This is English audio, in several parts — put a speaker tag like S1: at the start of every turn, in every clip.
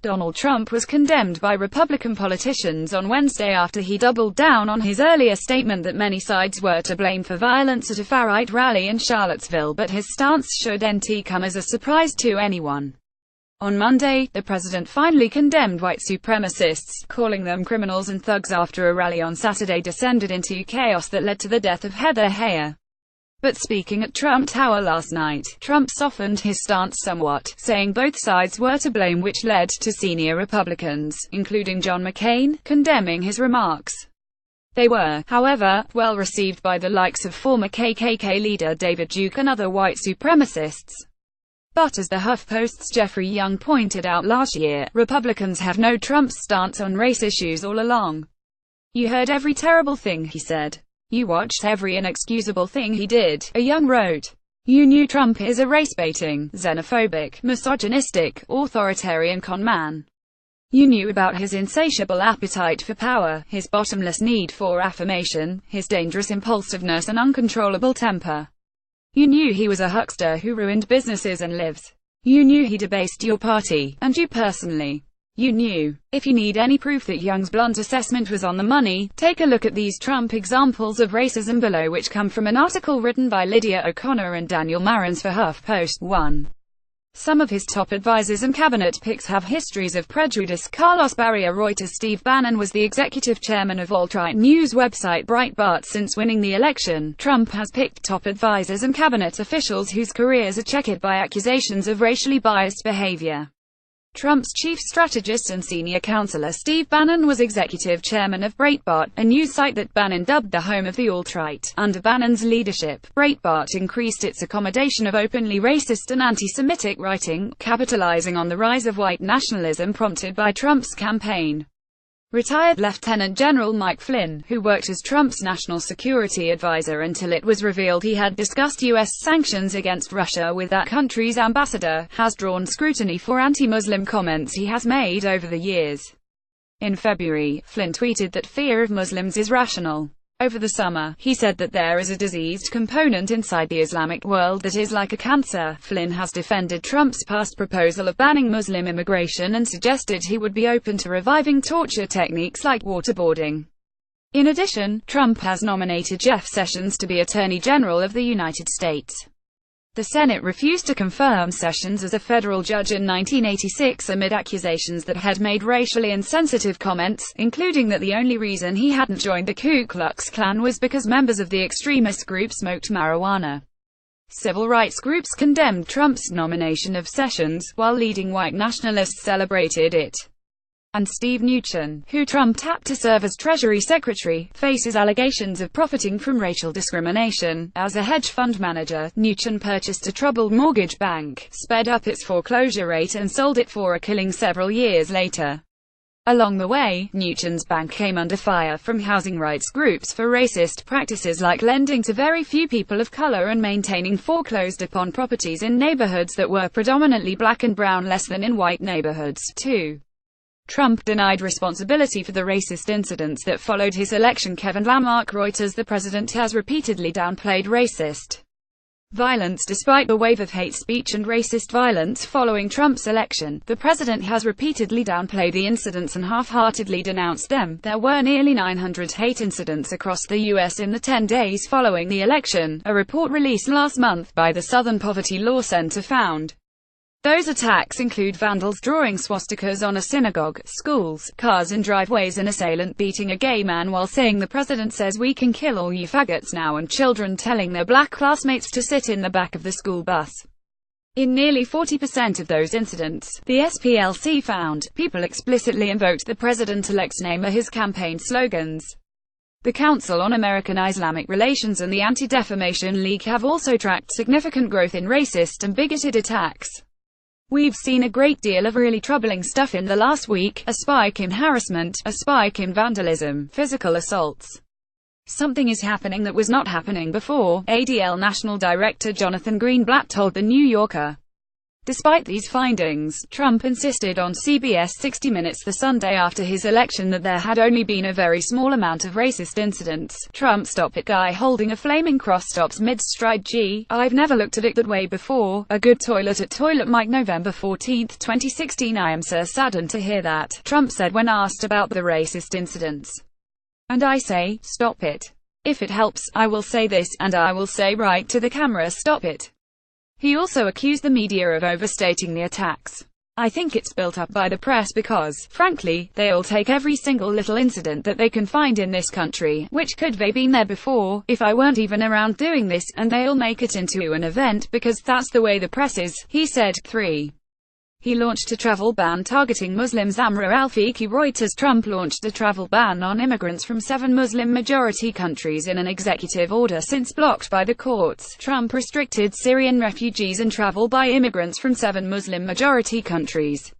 S1: Donald Trump was condemned by Republican politicians on Wednesday after he doubled down on his earlier statement that many sides were to blame for violence at a far-right rally in Charlottesville, but his stance shouldn't come as a surprise to anyone. On Monday, the president finally condemned white supremacists, calling them criminals and thugs after a rally on Saturday descended into chaos that led to the death of Heather Heyer. But speaking at Trump Tower last night, Trump softened his stance somewhat, saying both sides were to blame, which led to senior Republicans, including John McCain, condemning his remarks. They were, however, well received by the likes of former KKK leader David Duke and other white supremacists. But as the HuffPost's Jeffrey Young pointed out last year, Republicans have known Trump's stance on race issues all along. "You heard every terrible thing he said. You watched every inexcusable thing he did," a Young wrote. "You knew Trump is a race-baiting, xenophobic, misogynistic, authoritarian con man. You knew about his insatiable appetite for power, his bottomless need for affirmation, his dangerous impulsiveness and uncontrollable temper. You knew he was a huckster who ruined businesses and lives. You knew he debased your party, and you personally. You knew." If you need any proof that Young's blunt assessment was on the money, take a look at these Trump examples of racism below, which come from an article written by Lydia O'Connor and Daniel Marans for HuffPost. 1. Some of his top advisors and cabinet picks have histories of prejudice. Carlos Barria. Reuters. Steve Bannon was the executive chairman of alt-right news website Breitbart. Since winning the election, Trump has picked top advisors and cabinet officials whose careers are checkered by accusations of racially biased behavior. Trump's chief strategist and senior counselor Steve Bannon was executive chairman of Breitbart, a news site that Bannon dubbed the home of the alt-right. Under Bannon's leadership, Breitbart increased its accommodation of openly racist and anti-Semitic writing, capitalizing on the rise of white nationalism prompted by Trump's campaign. Retired Lieutenant General Mike Flynn, who worked as Trump's national security advisor until it was revealed he had discussed U.S. sanctions against Russia with that country's ambassador, has drawn scrutiny for anti-Muslim comments he has made over the years. In February, Flynn tweeted that fear of Muslims is rational. Over the summer, he said that there is a diseased component inside the Islamic world that is like a cancer. Flynn has defended Trump's past proposal of banning Muslim immigration and suggested he would be open to reviving torture techniques like waterboarding. In addition, Trump has nominated Jeff Sessions to be Attorney General of the United States. The Senate refused to confirm Sessions as a federal judge in 1986 amid accusations that had made racially insensitive comments, including that the only reason he hadn't joined the Ku Klux Klan was because members of the extremist group smoked marijuana. Civil rights groups condemned Trump's nomination of Sessions, while leading white nationalists celebrated it. And Steve Mnuchin, who Trump tapped to serve as Treasury Secretary, faces allegations of profiting from racial discrimination. As a hedge fund manager, Mnuchin purchased a troubled mortgage bank, sped up its foreclosure rate and sold it for a killing several years later. Along the way, Mnuchin's bank came under fire from housing rights groups for racist practices like lending to very few people of color and maintaining foreclosed-upon properties in neighborhoods that were predominantly black and brown less than in white neighborhoods. 2. Trump denied responsibility for the racist incidents that followed his election. Kevin Lamarck. Reuters. The president has repeatedly downplayed racist violence despite the wave of hate speech and racist violence following Trump's election. The president has repeatedly downplayed the incidents and half-heartedly denounced them. There were nearly 900 hate incidents across the U.S. in the 10 days following the election, a report released last month by the Southern Poverty Law Center found. Those attacks include vandals drawing swastikas on a synagogue, schools, cars and driveways, an assailant beating a gay man while saying "the president says we can kill all you faggots now," and children telling their black classmates to sit in the back of the school bus. In nearly 40% of those incidents, the SPLC found, people explicitly invoked the president-elect's name or his campaign slogans. The Council on American Islamic Relations and the Anti-Defamation League have also tracked significant growth in racist and bigoted attacks. "We've seen a great deal of really troubling stuff in the last week, a spike in harassment, a spike in vandalism, physical assaults. Something is happening that was not happening before," ADL National Director Jonathan Greenblatt told The New Yorker. Despite these findings, Trump insisted on CBS 60 Minutes the Sunday after his election that there had only been a very small amount of racist incidents. Trump stop it guy holding a flaming cross stops mid-stride. I've never looked at it that way before. A good toilet at Toilet Mike November 14, 2016. I am so saddened to hear that, Trump said when asked about the racist incidents. And I say, stop it. If it helps, I will say this, and I will say right to the camera, stop it. He also accused the media of overstating the attacks. I think it's built up by the press because, frankly, they all take every single little incident that they can find in this country, which could have been there before, if I weren't even around doing this, and they'll make it into an event, because that's the way the press is, he said. 3. He launched a travel ban targeting Muslims. Amra Al-Fiki. Reuters. Trump launched a travel ban on immigrants from 7 Muslim-majority countries in an executive order since blocked by the courts. Trump restricted Syrian refugees and travel by immigrants from 7 Muslim-majority countries,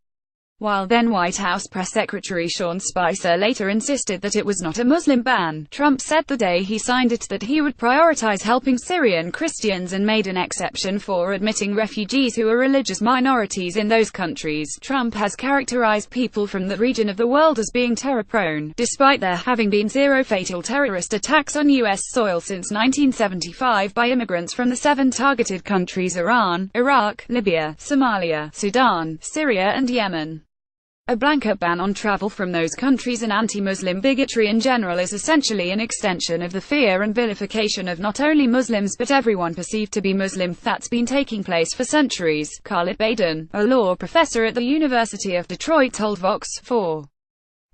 S1: while then White House Press Secretary Sean Spicer later insisted that it was not a Muslim ban. Trump said the day he signed it that he would prioritize helping Syrian Christians and made an exception for admitting refugees who are religious minorities in those countries. Trump has characterized people from that region of the world as being terror-prone, despite there having been 0 fatal terrorist attacks on U.S. soil since 1975 by immigrants from the 7 targeted countries: Iran, Iraq, Libya, Somalia, Sudan, Syria and Yemen. A blanket ban on travel from those countries and anti-Muslim bigotry in general is essentially an extension of the fear and vilification of not only Muslims but everyone perceived to be Muslim that's been taking place for centuries, Khalid Baden, a law professor at the University of Detroit, told Vox 4.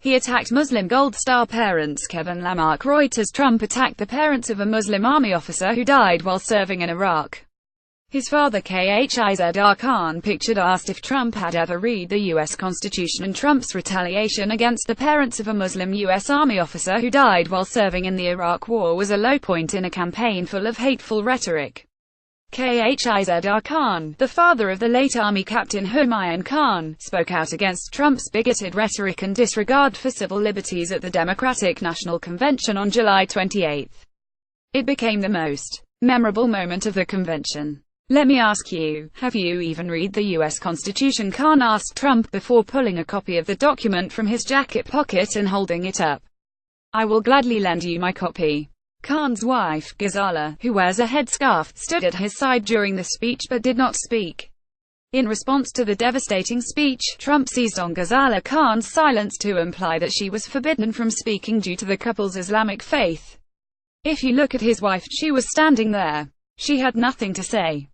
S1: He attacked Muslim Gold Star parents. Kevin Lamarck. Reuters. Trump attacked the parents of a Muslim army officer who died while serving in Iraq. His father, Khizr Khan, pictured, asked if Trump had ever read the U.S. Constitution, and Trump's retaliation against the parents of a Muslim U.S. Army officer who died while serving in the Iraq War was a low point in a campaign full of hateful rhetoric. Khizr Khan, the father of the late Army Captain Humayun Khan, spoke out against Trump's bigoted rhetoric and disregard for civil liberties at the Democratic National Convention on July 28. It became the most memorable moment of the convention. Let me ask you, have you even read the U.S. Constitution? Khan asked Trump before pulling a copy of the document from his jacket pocket and holding it up. I will gladly lend you my copy. Khan's wife, Ghazala, who wears a headscarf, stood at his side during the speech but did not speak. In response to the devastating speech, Trump seized on Ghazala Khan's silence to imply that she was forbidden from speaking due to the couple's Islamic faith. If you look at his wife, she was standing there. She had nothing to say.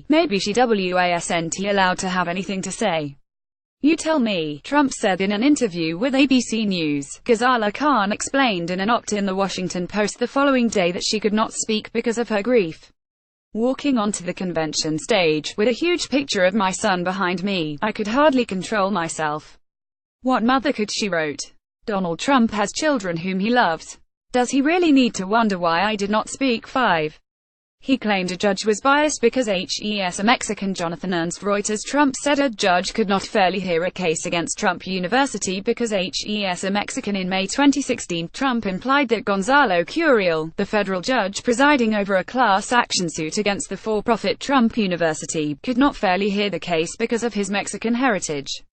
S1: Maybe she wasn't allowed to have anything to say. You tell me, Trump said in an interview with ABC News. Ghazala Khan explained in an opt in The Washington Post the following day that she could not speak because of her grief. Walking onto the convention stage, with a huge picture of my son behind me, I could hardly control myself. What mother could, she wrote. Donald Trump has children whom he loves. Does he really need to wonder why I did not speak? 5. He claimed a judge was biased because HES a Mexican. Jonathan Ernst. Reuters. Trump said a judge could not fairly hear a case against Trump University because HES a Mexican. In May 2016, Trump implied that Gonzalo Curiel, the federal judge presiding over a class action suit against the for-profit Trump University, could not fairly hear the case because of his Mexican heritage.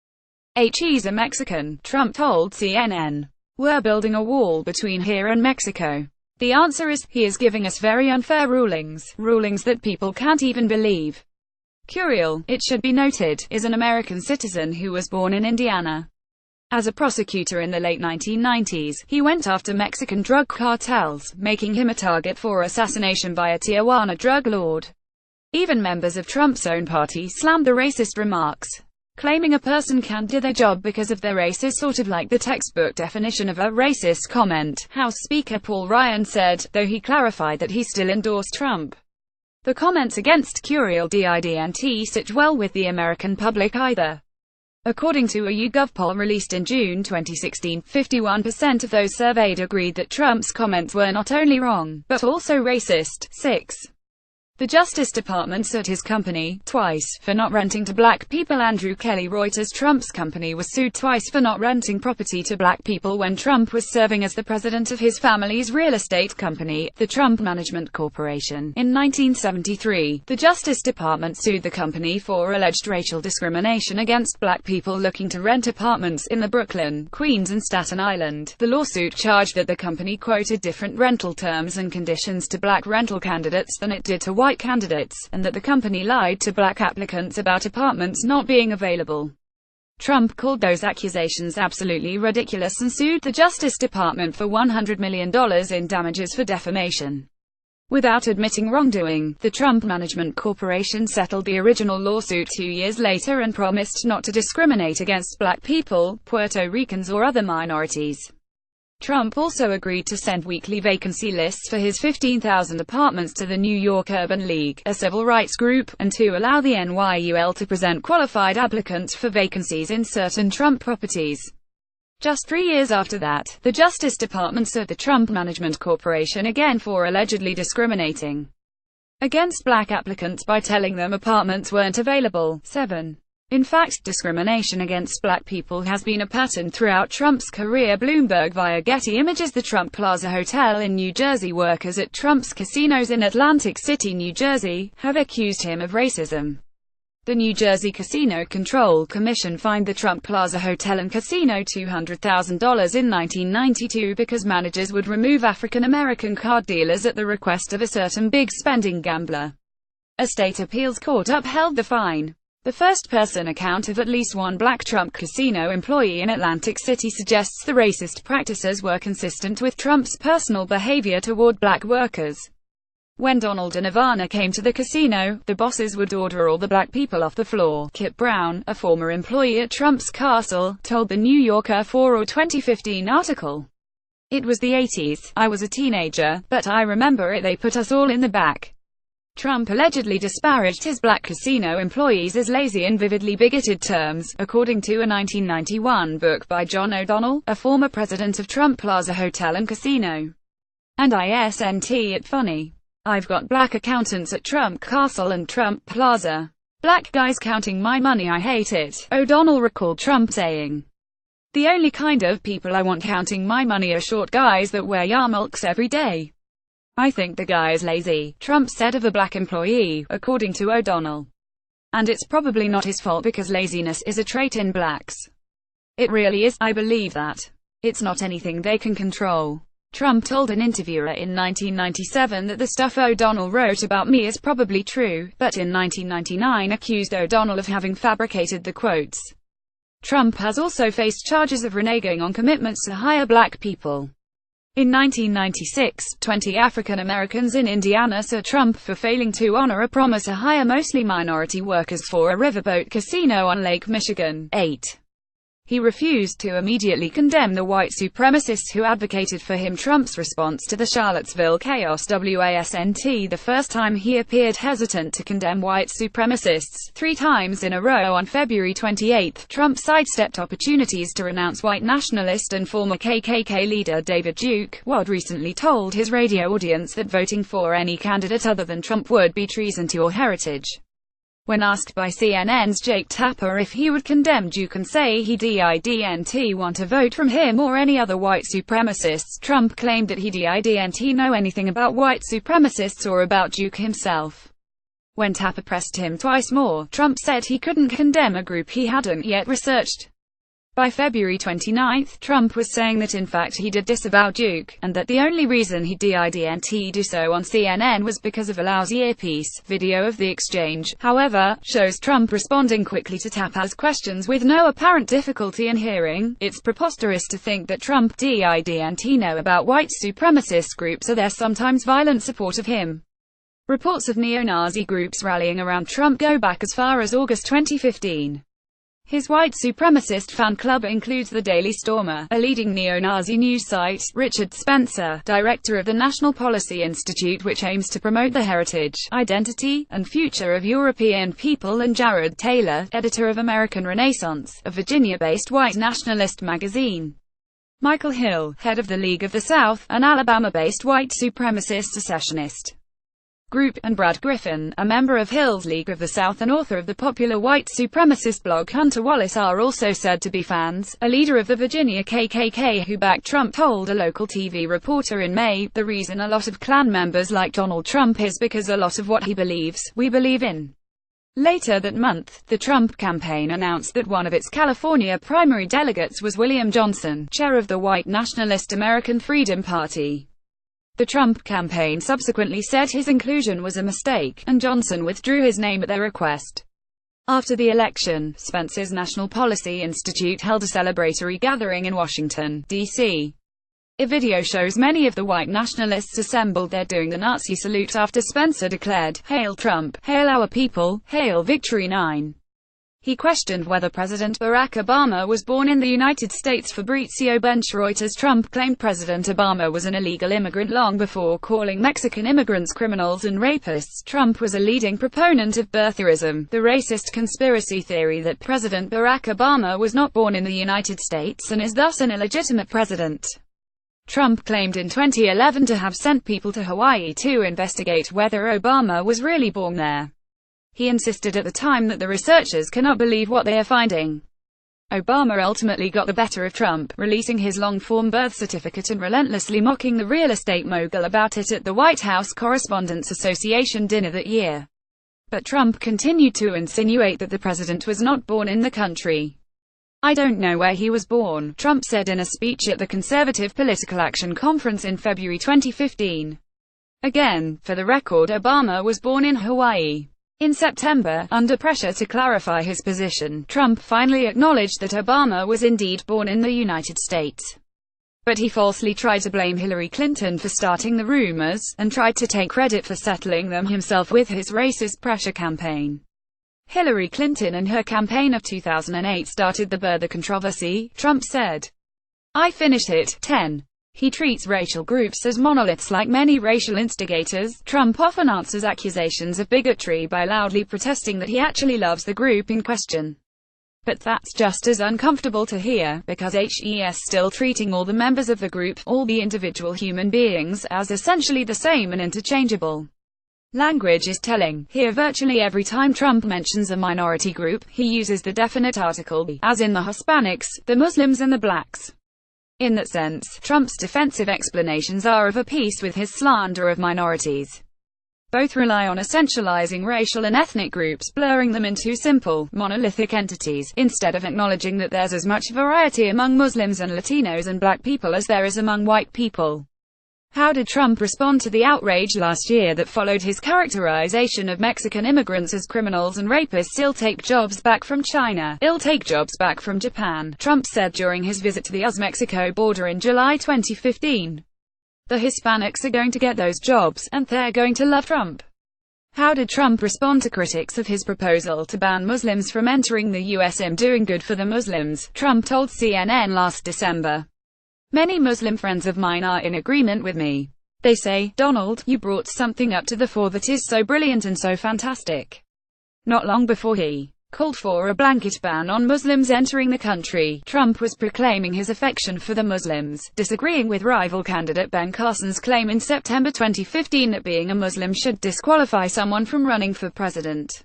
S1: He's a Mexican, Trump told CNN. We're building a wall between here and Mexico. The answer is, he is giving us very unfair rulings that people can't even believe. Curiel, it should be noted, is an American citizen who was born in Indiana. As a prosecutor in the late 1990s, he went after Mexican drug cartels, making him a target for assassination by a Tijuana drug lord. Even members of Trump's own party slammed the racist remarks, claiming a person can't do their job because of their race is sort of like the textbook definition of a racist comment, House Speaker Paul Ryan said, though he clarified that he still endorsed Trump. The comments against Curiel didn't sit well with the American public either. According to a YouGov poll released in June 2016, 51% of those surveyed agreed that Trump's comments were not only wrong, but also racist. 6. The Justice Department sued his company, twice, for not renting to black people. Andrew Kelly Reuters. Trump's company was sued twice for not renting property to black people when Trump was serving as the president of his family's real estate company, the Trump Management Corporation. In 1973, the Justice Department sued the company for alleged racial discrimination against black people looking to rent apartments in the Brooklyn, Queens and Staten Island. The lawsuit charged that the company quoted different rental terms and conditions to black rental candidates than it did to white candidates, and that the company lied to black applicants about apartments not being available. Trump called those accusations absolutely ridiculous and sued the Justice Department for $100 million in damages for defamation. Without admitting wrongdoing, the Trump Management Corporation settled the original lawsuit 2 years later and promised not to discriminate against black people, Puerto Ricans or other minorities. Trump also agreed to send weekly vacancy lists for his 15,000 apartments to the New York Urban League, a civil rights group, and to allow the NYUL to present qualified applicants for vacancies in certain Trump properties. Just 3 years after that, the Justice Department sued the Trump Management Corporation again for allegedly discriminating against black applicants by telling them apartments weren't available. 7. In fact, discrimination against black people has been a pattern throughout Trump's career. Bloomberg via Getty Images. The Trump Plaza Hotel in New Jersey. Workers at Trump's casinos in Atlantic City, New Jersey, have accused him of racism. The New Jersey Casino Control Commission fined the Trump Plaza Hotel and Casino $200,000 in 1992 because managers would remove African American card dealers at the request of a certain big-spending gambler. A state appeals court upheld the fine. The first-person account of at least one black Trump casino employee in Atlantic City suggests the racist practices were consistent with Trump's personal behavior toward black workers. When Donald and Ivana came to the casino, the bosses would order all the black people off the floor. Kip Brown, a former employee at Trump's castle, told The New Yorker for a 2015 article. "It was the 80s, I was a teenager, but I remember it. They put us all in the back." Trump allegedly disparaged his black casino employees as lazy and vividly bigoted terms, according to a 1991 book by John O'Donnell, a former president of Trump Plaza Hotel and Casino. And isn't it funny? I've got black accountants at Trump Castle and Trump Plaza. Black guys counting my money, I hate it. O'Donnell recalled Trump saying, "The only kind of people I want counting my money are short guys that wear yarmulkes every day. I think the guy is lazy," Trump said of a black employee, according to O'Donnell. "And it's probably not his fault because laziness is a trait in blacks. It really is, I believe that. It's not anything they can control." Trump told an interviewer in 1997 that the stuff O'Donnell wrote about me is probably true, but in 1999 accused O'Donnell of having fabricated the quotes. Trump has also faced charges of reneging on commitments to hire black people. In 1996, 20 African Americans in Indiana sued Trump for failing to honor a promise to hire mostly minority workers for a riverboat casino on Lake Michigan. 8. He refused to immediately condemn the white supremacists who advocated for him. Trump's response to the Charlottesville chaos wasn't the first time he appeared hesitant to condemn white supremacists. 3 times in a row on February 28, Trump sidestepped opportunities to renounce white nationalist and former KKK leader David Duke. Wad recently told his radio audience that voting for any candidate other than Trump would be treason to your heritage. When asked by CNN's Jake Tapper if he would condemn Duke and say he didn't want a vote from him or any other white supremacists, Trump claimed that he didn't know anything about white supremacists or about Duke himself. When Tapper pressed him twice more, Trump said he couldn't condemn a group he hadn't yet researched. By February 29, Trump was saying that in fact he did disavow Duke, and that the only reason he didn't do so on CNN was because of a lousy earpiece. Video of the exchange, however, shows Trump responding quickly to Tapper's questions with no apparent difficulty in hearing. It's preposterous to think that Trump didn't know about white supremacist groups or their sometimes violent support of him. Reports of neo-Nazi groups rallying around Trump go back as far as August 2015. His white supremacist fan club includes the Daily Stormer, a leading neo-Nazi news site, Richard Spencer, director of the National Policy Institute which aims to promote the heritage, identity, and future of European people, and Jared Taylor, editor of American Renaissance, a Virginia-based white nationalist magazine. Michael Hill, head of the League of the South, an Alabama-based white supremacist secessionist Group, and Brad Griffin, a member of Hill's League of the South and author of the popular white supremacist blog Hunter Wallace, are also said to be fans. A leader of the Virginia KKK who backed Trump told a local TV reporter in May, "The reason a lot of Klan members like Donald Trump is because a lot of what he believes, we believe in." Later that month, the Trump campaign announced that one of its California primary delegates was William Johnson, chair of the white nationalist American Freedom Party. The Trump campaign subsequently said his inclusion was a mistake, and Johnson withdrew his name at their request. After the election, Spencer's National Policy Institute held a celebratory gathering in Washington, D.C. A video shows many of the white nationalists assembled there doing the Nazi salute after Spencer declared, "Hail Trump, hail our people, hail Victory 9." He questioned whether President Barack Obama was born in the United States. Fabrizio Bench Reuters. Trump claimed President Obama was an illegal immigrant long before calling Mexican immigrants criminals and rapists. Trump was a leading proponent of birtherism, the racist conspiracy theory that President Barack Obama was not born in the United States and is thus an illegitimate president. Trump claimed in 2011 to have sent people to Hawaii to investigate whether Obama was really born there. He insisted at the time that the researchers cannot believe what they are finding. Obama ultimately got the better of Trump, releasing his long-form birth certificate and relentlessly mocking the real estate mogul about it at the White House Correspondents Association dinner that year. But Trump continued to insinuate that the president was not born in the country. "I don't know where he was born," Trump said in a speech at the Conservative Political Action Conference in February 2015. Again, for the record, Obama was born in Hawaii. In September, under pressure to clarify his position, Trump finally acknowledged that Obama was indeed born in the United States. But he falsely tried to blame Hillary Clinton for starting the rumors, and tried to take credit for settling them himself with his racist pressure campaign. Hillary Clinton and her campaign of 2008 started the birther controversy, Trump said. "I finished it." 10. He treats racial groups as monoliths. Like many racial instigators, Trump often answers accusations of bigotry by loudly protesting that he actually loves the group in question. But that's just as uncomfortable to hear, because he's still treating all the members of the group, all the individual human beings, as essentially the same and interchangeable. Language is telling. Here virtually every time Trump mentions a minority group, he uses the definite article the, as in the Hispanics, the Muslims and the blacks. In that sense, Trump's defensive explanations are of a piece with his slander of minorities. Both rely on essentializing racial and ethnic groups, blurring them into simple, monolithic entities, instead of acknowledging that there's as much variety among Muslims and Latinos and black people as there is among white people. How did Trump respond to the outrage last year that followed his characterization of Mexican immigrants as criminals and rapists? "He'll take jobs back from China. He'll take jobs back from Japan," Trump said during his visit to the US-Mexico border in July 2015. "The Hispanics are going to get those jobs, and they're going to love Trump." How did Trump respond to critics of his proposal to ban Muslims from entering the US? "I'm doing good for the Muslims," Trump told CNN last December. "Many Muslim friends of mine are in agreement with me. They say, 'Donald, you brought something up to the fore that is so brilliant and so fantastic.'" Not long before he called for a blanket ban on Muslims entering the country, Trump was proclaiming his affection for the Muslims, disagreeing with rival candidate Ben Carson's claim in September 2015 that being a Muslim should disqualify someone from running for president.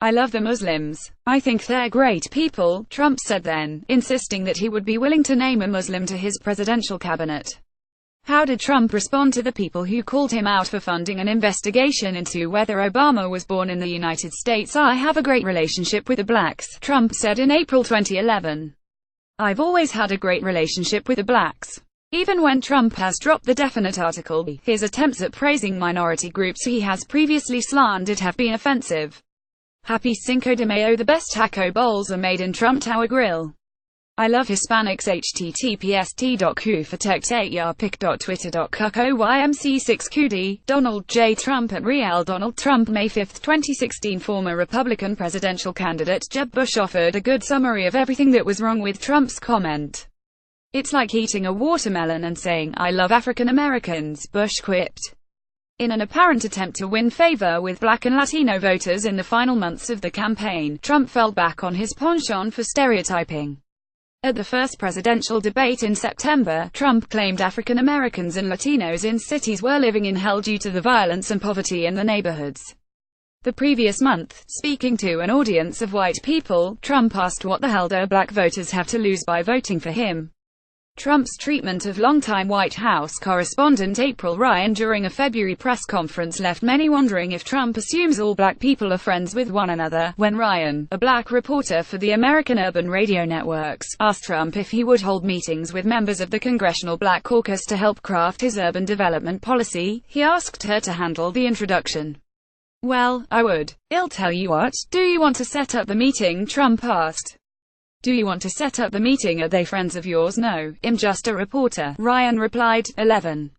S1: "I love the Muslims. I think they're great people," Trump said then, insisting that he would be willing to name a Muslim to his presidential cabinet. How did Trump respond to the people who called him out for funding an investigation into whether Obama was born in the United States? "I have a great relationship with the blacks," Trump said in April 2011. "I've always had a great relationship with the blacks." Even when Trump has dropped the definite article, his attempts at praising minority groups he has previously slandered have been offensive. Happy Cinco de Mayo. The best taco bowls are made in Trump Tower Grill. "I love Hispanics." https://t.ku4tech.twitter.com/OYMC6QD. Donald J. Trump at Real Donald Trump. May 5, 2016. Former Republican presidential candidate Jeb Bush offered a good summary of everything that was wrong with Trump's comment. "It's like eating a watermelon and saying, 'I love African Americans,'" Bush quipped. In an apparent attempt to win favor with black and Latino voters in the final months of the campaign, Trump fell back on his penchant for stereotyping. At the first presidential debate in September, Trump claimed African Americans and Latinos in cities were living in hell due to the violence and poverty in the neighborhoods. The previous month, speaking to an audience of white people, Trump asked what the hell do black voters have to lose by voting for him. Trump's treatment of longtime White House correspondent April Ryan during a February press conference left many wondering if Trump assumes all black people are friends with one another. When Ryan, a black reporter for the American Urban Radio Networks, asked Trump if he would hold meetings with members of the Congressional Black Caucus to help craft his urban development policy, he asked her to handle the introduction. "Well, I would. I'll tell you what, do you want to set up the meeting?" Trump asked. "Do you want to set up the meeting? Are they friends of yours?" "No, I'm just a reporter," Ryan replied. 11.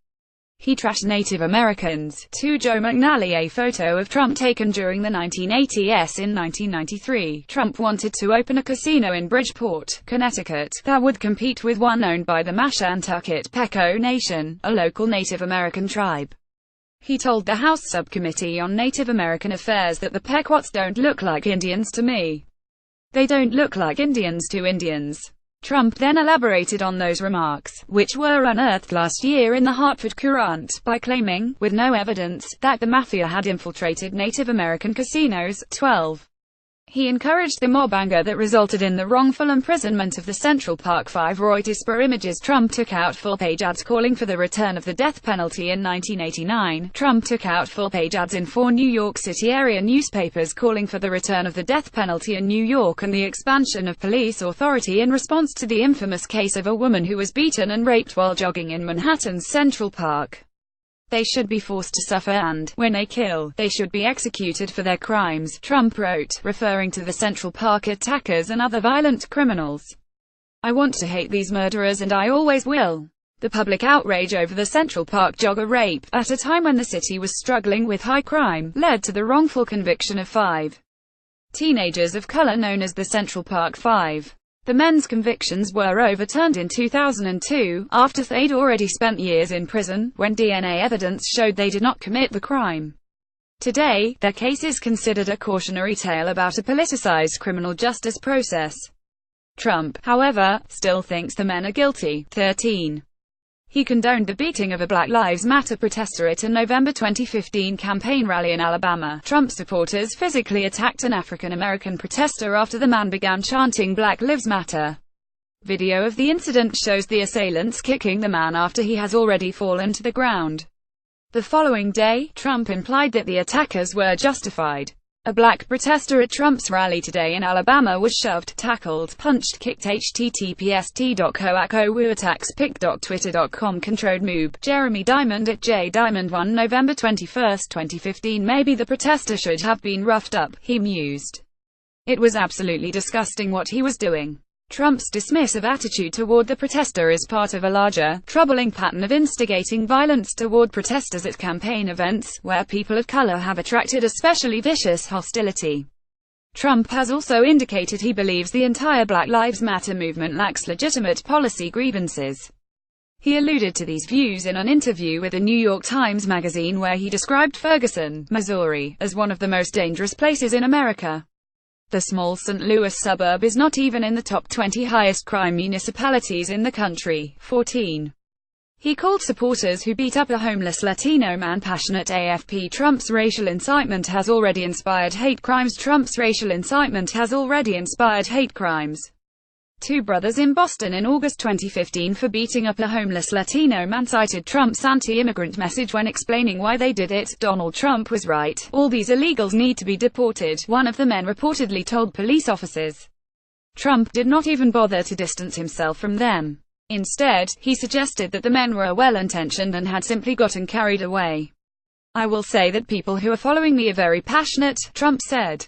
S1: He trashed Native Americans. To Joe McNally, a photo of Trump taken during the 1980s. In 1993, Trump wanted to open a casino in Bridgeport, Connecticut, that would compete with one owned by the Mashantucket Pequot Nation, a local Native American tribe. He told the House Subcommittee on Native American Affairs that the Pequots don't look like Indians to me. They don't look like Indians to Indians. Trump then elaborated on those remarks, which were unearthed last year in the Hartford Courant, by claiming, with no evidence, that the mafia had infiltrated Native American casinos. 12. He encouraged the mob anger that resulted in the wrongful imprisonment of the Central Park Five. Reuters images. Trump took out full-page ads calling for the return of the death penalty. In 1989, Trump took out full-page ads in 4 New York City area newspapers calling for the return of the death penalty in New York and the expansion of police authority in response to the infamous case of a woman who was beaten and raped while jogging in Manhattan's Central Park. They should be forced to suffer and, when they kill, they should be executed for their crimes, Trump wrote, referring to the Central Park attackers and other violent criminals. "I want to hate these murderers and I always will." The public outrage over the Central Park jogger rape, at a time when the city was struggling with high crime, led to the wrongful conviction of 5 teenagers of color known as the Central Park Five. The men's convictions were overturned in 2002, after they'd already spent years in prison, when DNA evidence showed they did not commit the crime. Today, their case is considered a cautionary tale about a politicized criminal justice process. Trump, however, still thinks the men are guilty. 13. He condoned the beating of a Black Lives Matter protester at a November 2015 campaign rally in Alabama. Trump supporters physically attacked an African-American protester after the man began chanting Black Lives Matter. Video of the incident shows the assailants kicking the man after he has already fallen to the ground. The following day, Trump implied that the attackers were justified. A black protester at Trump's rally today in Alabama was shoved, tackled, punched, kicked. https://t.coacoooattackspic.twitter.com Controde Moob, Jeremy Diamond at JDiamond1 November 21, 2015 Maybe the protester should have been roughed up, he mused. It was absolutely disgusting what he was doing. Trump's dismissive attitude toward the protester is part of a larger, troubling pattern of instigating violence toward protesters at campaign events, where people of color have attracted especially vicious hostility. Trump has also indicated he believes the entire Black Lives Matter movement lacks legitimate policy grievances. He alluded to these views in an interview with the New York Times Magazine where he described Ferguson, Missouri, as one of the most dangerous places in America. The small St. Louis suburb is not even in the top 20 highest crime municipalities in the country. 14. He called supporters who beat up a homeless Latino man passionate AFP. Trump's racial incitement has already inspired hate crimes. Trump's racial incitement has already inspired hate crimes. 2 brothers in Boston in August 2015 for beating up a homeless Latino man cited Trump's anti-immigrant message when explaining why they did it. Donald Trump was right. All these illegals need to be deported, one of the men reportedly told police officers. Trump did not even bother to distance himself from them. Instead, he suggested that the men were well-intentioned and had simply gotten carried away. "I will say that people who are following me are very passionate," Trump said.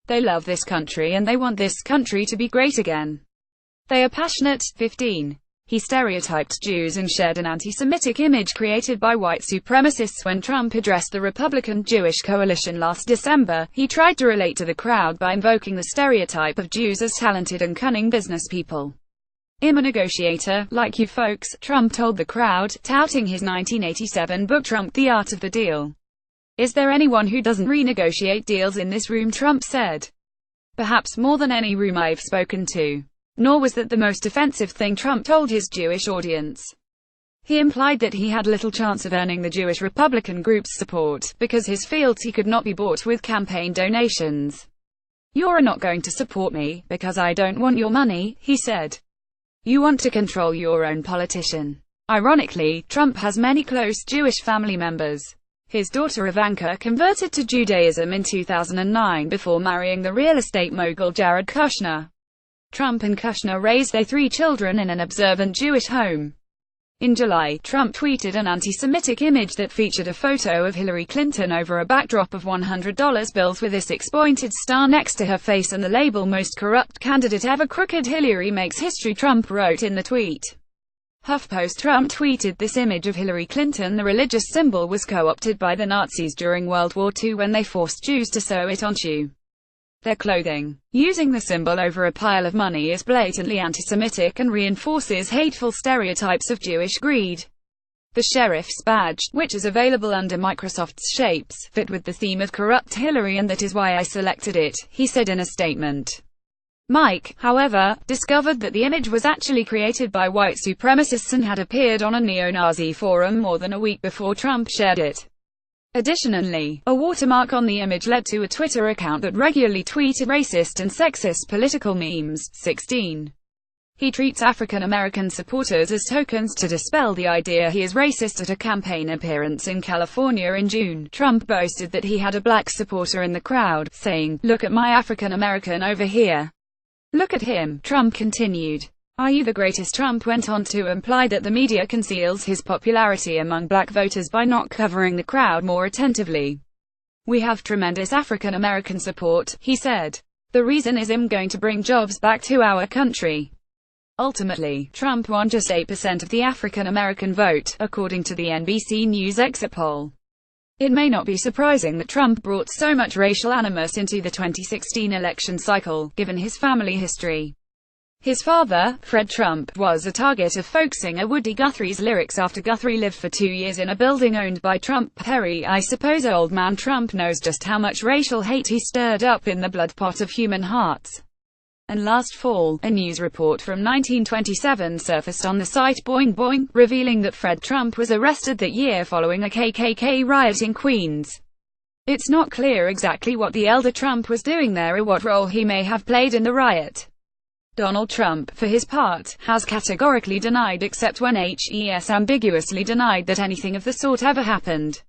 S1: "They love this country and they want this country to be great again. They are passionate." 15. He stereotyped Jews and shared an anti-Semitic image created by white supremacists when Trump addressed the Republican Jewish coalition last December. He tried to relate to the crowd by invoking the stereotype of Jews as talented and cunning business people. "I'm a negotiator, like you folks," Trump told the crowd, touting his 1987 book Trump, The Art of the Deal. "Is there anyone who doesn't renegotiate deals in this room?" Trump said. "Perhaps more than any room I've spoken to." Nor was that the most offensive thing Trump told his Jewish audience. He implied that he had little chance of earning the Jewish Republican group's support, because his fealty could not be bought with campaign donations. "You're not going to support me, because I don't want your money," he said. "You want to control your own politician." Ironically, Trump has many close Jewish family members. His daughter Ivanka converted to Judaism in 2009 before marrying the real estate mogul Jared Kushner. Trump and Kushner raised their 3 children in an observant Jewish home. In July, Trump tweeted an anti-Semitic image that featured a photo of Hillary Clinton over a backdrop of $100 bills with a 6-pointed star next to her face and the label "Most Corrupt Candidate Ever." "Crooked Hillary makes history," Trump wrote in the tweet. HuffPost. Trump tweeted this image of Hillary Clinton. The religious symbol was co-opted by the Nazis during World War II when they forced Jews to sew it onto their clothing. Using the symbol over a pile of money is blatantly anti-Semitic and reinforces hateful stereotypes of Jewish greed. The sheriff's badge, which is available under Microsoft's Shapes, fit with the theme of corrupt Hillary, and that is why I selected it, he said in a statement. Mike, however, discovered that the image was actually created by white supremacists and had appeared on a neo-Nazi forum more than a week before Trump shared it. Additionally, a watermark on the image led to a Twitter account that regularly tweeted racist and sexist political memes. 16. He treats African American supporters as tokens to dispel the idea he is racist. At a campaign appearance in California in June, Trump boasted that he had a black supporter in the crowd, saying, "Look at my African American over here. Look at him." Trump continued, "Are you the greatest?" Trump went on to imply that the media conceals his popularity among black voters by not covering the crowd more attentively. "We have tremendous African American support," he said. "The reason is I'm going to bring jobs back to our country." Ultimately, Trump won just 8% of the African American vote, according to the NBC News exit poll. It may not be surprising that Trump brought so much racial animus into the 2016 election cycle, given his family history. His father, Fred Trump, was a target of folk singer Woody Guthrie's lyrics after Guthrie lived for 2 years in a building owned by Trump. Perry, I suppose old man Trump knows just how much racial hate he stirred up in the blood pot of human hearts. And last fall, a news report from 1927 surfaced on the site Boing Boing, revealing that Fred Trump was arrested that year following a KKK riot in Queens. It's not clear exactly what the elder Trump was doing there or what role he may have played in the riot. Donald Trump, for his part, has categorically denied, except when HES ambiguously denied that anything of the sort ever happened.